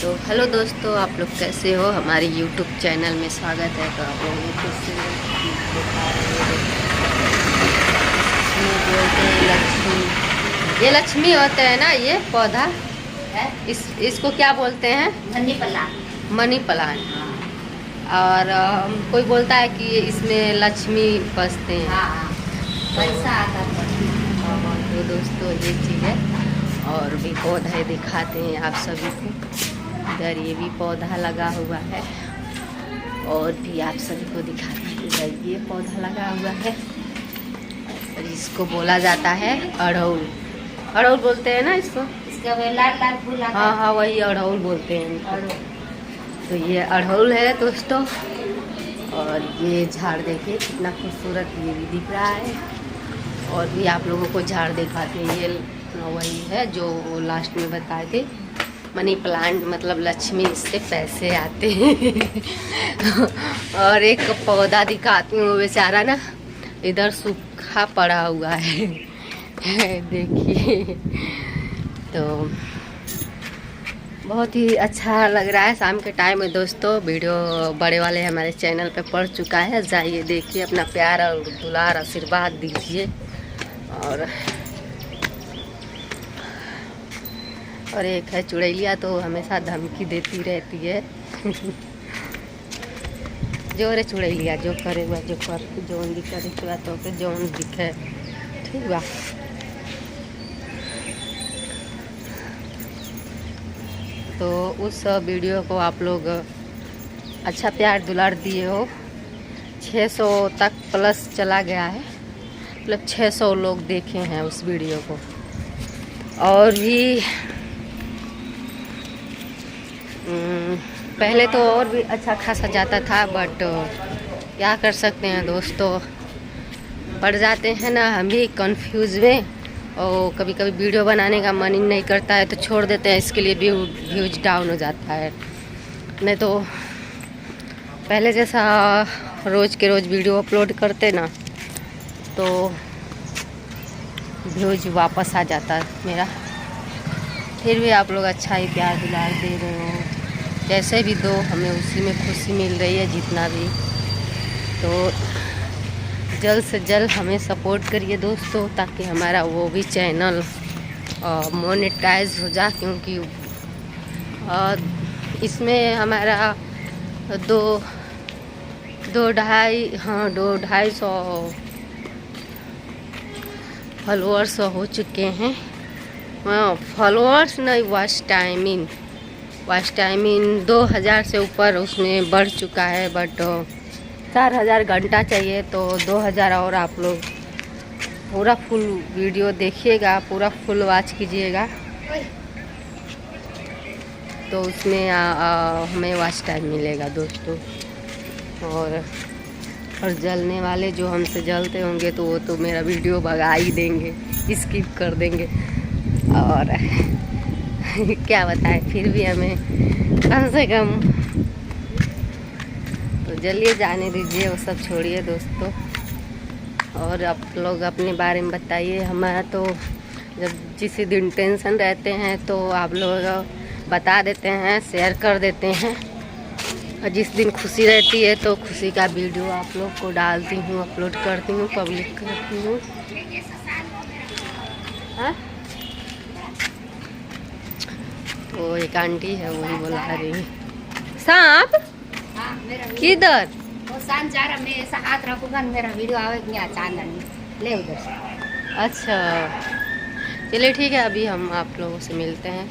तो हेलो दोस्तों, आप लोग कैसे हो। हमारे यूट्यूब चैनल में स्वागत है। तो आप लोग फिर से बोलते हैं लक्ष्मी, ये लक्ष्मी होते हैं ना, ये पौधा है। इसको क्या बोलते हैं? Money plant. Money plant. और कोई बोलता है कि इसमें लक्ष्मी बसते हैं। हाँ, पैसा आता है। तो दोस्तों ये चीज़ है। और भी पौधे दिखाते हैं आप सभी को। इधर ये भी पौधा लगा हुआ है और भी आप सभी को दिखाते हैं। इधर ये पौधा लगा हुआ है और इसको बोला जाता है अड़हुल। अड़हुल बोलते हैं ना इसको। इसका वे लाल लाल फूल आता हाँ है। हाँ, वही अड़हुल बोलते हैं इनको। अड़हुल। तो ये अड़हुल है दोस्तों। और ये झाड़ देखिए कितना खूबसूरत ये भी दिख रहा है। और भी आप लोगों को झाड़ दिखाते हैं। ये वही है जो लास्ट में बताए थे, मनी प्लांट मतलब लक्ष्मी, इससे पैसे आते हैं। और एक पौधा दिखाती हूँ, बेचारा ना इधर सूखा पड़ा हुआ है। देखिए, तो बहुत ही अच्छा लग रहा है। शाम के टाइम में दोस्तों वीडियो बड़े वाले हमारे चैनल पे पड़ चुका है, जाइए देखिए, अपना प्यार और दुलार आशीर्वाद दीजिए। और एक है चुड़ैलिया, तो हमेशा धमकी देती रहती है। जो रे चुड़ैलिया, जो करे हुआ जो कर, जो दिखे तो के जो दिखे, ठीक बा। तो उस वीडियो को आप लोग अच्छा प्यार दुलार दिए हो। 600 तक प्लस चला गया है, मतलब 600 लोग देखे हैं उस वीडियो को। और भी पहले तो और भी अच्छा खासा जाता था, बट क्या कर सकते हैं दोस्तों, पड़ जाते हैं ना हम भी कंफ्यूज में। और कभी कभी वीडियो बनाने का मन ही नहीं करता है तो छोड़ देते हैं, इसके लिए व्यूज डाउन हो जाता है। नहीं तो पहले जैसा रोज़ के रोज़ वीडियो अपलोड करते ना तो व्यूज वापस आ जाता है मेरा। फिर भी आप लोग अच्छा ही प्यार दुलार दे रहे हो, जैसे भी दो, हमें उसी में खुशी मिल रही है जितना भी। तो जल्द से जल्द हमें सपोर्ट करिए दोस्तों, ताकि हमारा वो भी चैनल मोनेटाइज हो जाए। क्योंकि इसमें हमारा दो ढाई सौ फॉलोअर्स हो चुके हैं। फॉलोअर्स नहीं, वॉच टाइमिंग 2000 से ऊपर उसमें बढ़ चुका है। बट 4000 घंटा चाहिए, तो 2000 और आप लोग पूरा फुल वीडियो देखिएगा, पूरा फुल वॉच कीजिएगा, तो उसमें हमें वॉच टाइम मिलेगा दोस्तों। और जलने वाले जो हमसे जलते होंगे तो वो तो मेरा वीडियो भगा ही देंगे, स्किप कर देंगे। और क्या बताएं, फिर भी हमें कम से कम तो चलिए जाने दीजिए, वो सब छोड़िए दोस्तों। और आप लोग अपने बारे में बताइए। हमारा तो जब जिस दिन टेंशन रहते हैं तो आप लोग बता देते हैं, शेयर कर देते हैं। और जिस दिन खुशी रहती है तो खुशी का वीडियो आप लोग को डालती हूँ, अपलोड करती हूँ, पब्लिक करती हूँ। हाँ, वो एक आंटी है, वही बोला रही है। सांप किधर? वो सांप जा रहा, मैं ऐसा हाथ रखूंगा, मेरा वीडियो आवेगा चांदनी ले उधर से। अच्छा, चलिए ठीक है, अभी हम आप लोगों से मिलते हैं।